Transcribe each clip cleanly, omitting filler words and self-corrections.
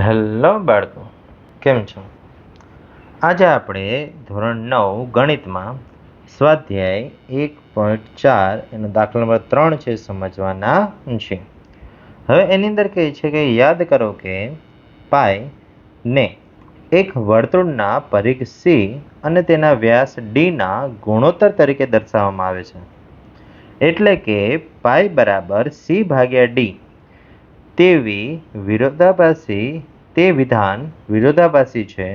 Hello બાળકો, કેમ છો? આજે આપણે ધોરણ 9 ગણિતમાં સ્વાધ્યાય 1.4 એનો દાખલા નંબર 3 છે સમજવાના છે. હવે એની અંદર કહે છે કે યાદ કરો કે પાય ને એક વર્તુળના પરિઘ સી અને તેના વ્યાસ ડીના ગુણોત્તર તરીકે દર્શાવવામાં આવે છે. એટલે કે પાય બરાબર સી ભાગ્યા ડી તેવી વિરોધાભાસી તે વિધાન વિરોધાભાસી છે,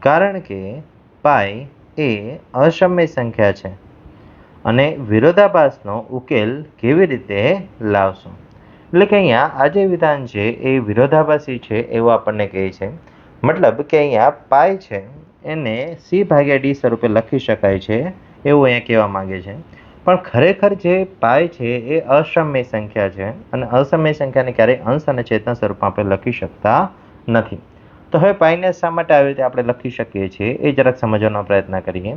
કારણ કે પાય એ અસમય સંખ્યા છે અને વિરોધાભાસનો ઉકેલ કેવી રીતે લાવશો. એટલે કે અહીંયા આ જે વિધાન છે એ વિરોધાભાસી છે એવું આપણને કહે છે. મતલબ કે અહીંયા પાય છે એને સી ભાગ્યા ડી સ્વરૂપે લખી શકાય છે એવું અહીંયા કહેવા માંગે છે. પણ ખરેખર જે પાય છે એ અસમય સંખ્યા છે અને અસમય સંખ્યાને ક્યારેય અંશ અને છેદના સ્વરૂપમાં આપણે લખી શકતા નથી. તો હવે પાયને શા માટે આવી રીતે આપણે લખી શકીએ છીએ એ જરાક સમજવાનો પ્રયત્ન કરીએ.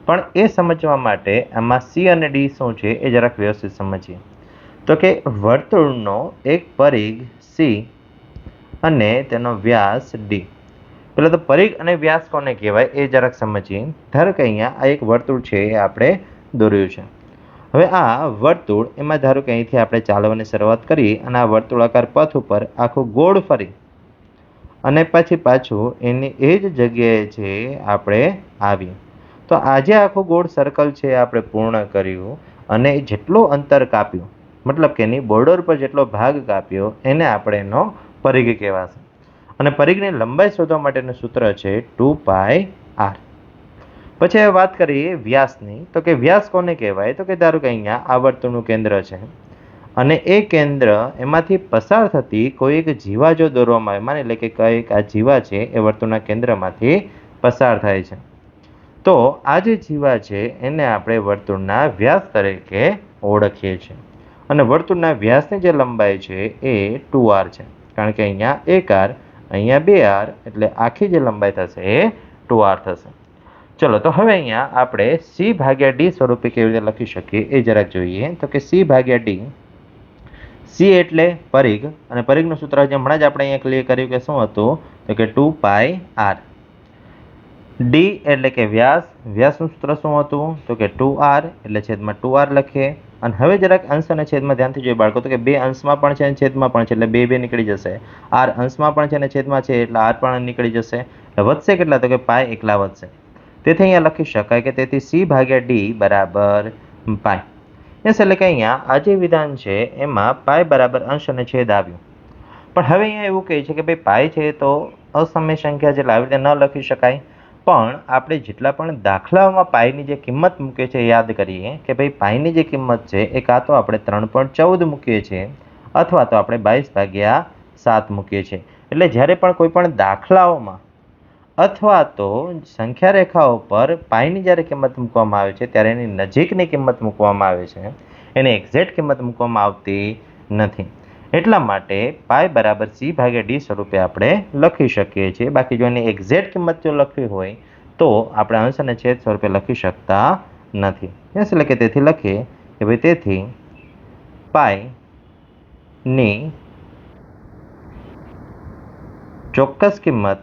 પણ એ સમજવા માટે આમાં સી અને ડી શું છે એ જરાક વ્યવસ્થિત સમજીએ. તો કે વર્તુળનો એક પરિઘ સી અને તેનો વ્યાસ ડી. પહેલાં તો પરિઘ અને વ્યાસ કોને કહેવાય એ જરાક સમજીએ. ધારો કે અહીંયા આ એક વર્તુળ છે એ આપણે દોર્યું છે. હવે આ વર્તુળ એમાં ધારો કે અહીંથી આપણે ચાલવાની શરૂઆત કરી અને આ વર્તુળાકાર પથ ઉપર આખું ગોળ ફરી અને પછી પાછું એની એ જ જગ્યાએ છે આપણે આવીએ. તો આજે આખું ગોળ સર્કલ છે આપણે પૂર્ણ કર્યું અને જેટલું અંતર કાપ્યું, મતલબ કે એની બોર્ડર પર જેટલો ભાગ કાપ્યો એને આપણે એનો પરિઘ કહેવાશે. અને પરિઘની લંબાઈ શોધવા માટેનું સૂત્ર છે 2πr. પછી હવે વાત કરીએ વ્યાસની. તો કે વ્યાસ કોને કહેવાય? તો કે ધારો કે અહીંયા આ વર્તુળનું કેન્દ્ર છે અને એ કેન્દ્ર એમાંથી પસાર થતી કોઈ એક જીવા જો દોરવામાં આવે, માની લે કે કઈક આ જીવા છે એ વર્તુળના કેન્દ્રમાંથી પસાર થાય છે, તો આ જે જીવા છે એને આપણે વર્તુળના વ્યાસ તરીકે ઓળખીએ છીએ. અને વર્તુળના વ્યાસની જે લંબાઈ છે એ 2r છે, કારણ કે અહીંયા 1r અહીંયા 2r એટલે આખી જે લંબાઈ થશે એ 2r થશે. ચલો, તો હવે અહીંયા આપણે સી ભાગ્યા ડી સ્વરૂપે કેવી રીતે લખી શકીએ એ જરાક જોઈએ. તો કે સી ભાગ્યા ડી, સી એટલે પરિઘ અને પરિઘનું સૂત્ર હમણાં જ આપણે અહીંયા ક્લિયર કર્યું કે શું હતું? તો કે 2πr. ડી એટલે કે વ્યાસ, વ્યાસનું સૂત્ર શું હતું? તો કે 2r એટલે છેદમાં 2r લખીએ. અને હવે જરાક અંશ અને છેદમાં ધ્યાનથી જોઈએ બાળકો. તો કે બે અંશમાં પણ છે અને છેદમાં પણ છે એટલે બે બે નીકળી જશે. r અંશમાં પણ છે અને છેદમાં છે એટલે r પણ નીકળી જશે. એટલે વધશે કેટલા? તો કે પાય એકલા વધશે. તેથી અહીંયા લખી શકાય કે તેથી સી ભાગ્યા ડી બરાબર પાય. એટલે કે અહીંયા આ જે વિધાન છે એમાં પાય બરાબર અંશ અને છેદ આવ્યું. પણ હવે અહીંયા એવું કહે છે કે ભાઈ પાય છે તો અસમય સંખ્યા છે એટલે આવી રીતે ન લખી શકાય. પણ આપણે જેટલા પણ દાખલાઓમાં પાયની જે કિંમત મૂકીએ છીએ યાદ કરીએ કે ભાઈ પાયની જે કિંમત છે એ કાં તો આપણે 3.14 મૂકીએ છીએ અથવા તો આપણે 22/7 મૂકીએ છીએ. એટલે જ્યારે પણ કોઈ પણ દાખલાઓમાં અથવા તો સંખ્યા રેખાઓ પર પાયની જ્યારે કિંમત મૂકવામાં આવે છે ત્યારે એની નજીકની કિંમત મૂકવામાં આવે છે, એની એક્ઝેક્ટ કિંમત મૂકવામાં આવતી નથી. એટલા માટે પાય બરાબર સી ભાગ્યા ડી સ્વરૂપે આપણે લખી શકીએ છીએ. બાકી જો એની એક્ઝેક્ટ કિંમત જો લખવી હોય તો આપણે અંશ અને છેદ સ્વરૂપે લખી શકતા નથી. એટલે કે તેથી લખીએ કે ભાઈ તેથી પાયની ચોક્કસ કિંમત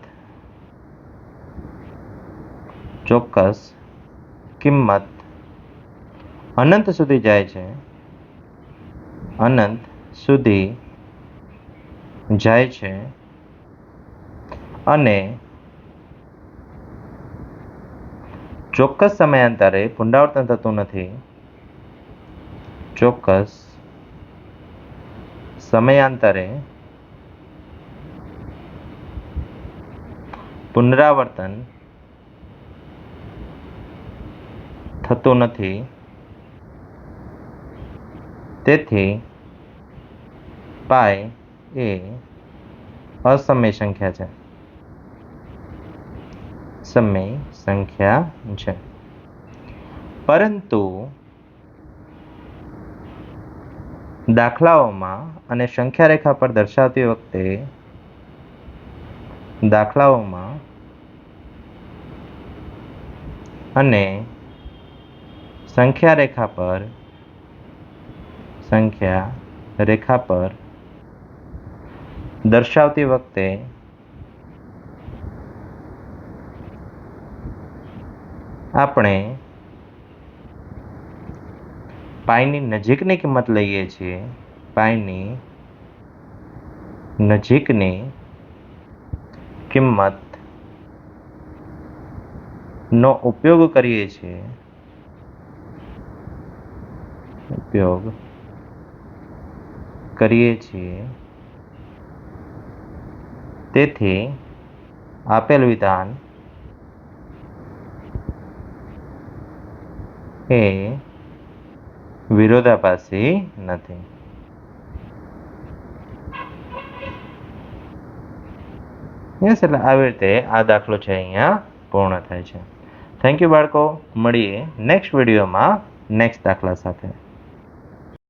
અનંત સુધી જાય છે, અનંત સુધી જાય છે અને ચોક્કસ સમયાંતરે પુનરાવર્તન થતું નથી. ચોક્કસ સમયાંતરે પુનરાવર્તન થતું નથી. તેથી પાય એ અસમય સંખ્યા છે, સમય સંખ્યા છે. પરંતુ દાખલાઓમાં અને સંખ્યા રેખા પર દર્શાવતી વખતે દાખલાઓમાં અને સંખ્યા રેખા પર દર્શાવતી વખતે આપણે પાઈની નજીકની કિંમત લઈએ છીએ, પાઈની નજીકની કિંમત નો ઉપયોગ કરીએ છીએ, તેથી આપેલ વિધાન એ વિરોધાભાસી નથી. યસ, એટલે આવી રીતે આ દાખલો છે અહીંયા પૂર્ણ થાય છે. થેન્ક યુ બાળકો. મળીએ નેક્સ્ટ વિડીયોમાં નેક્સ્ટ દાખલા સાથે.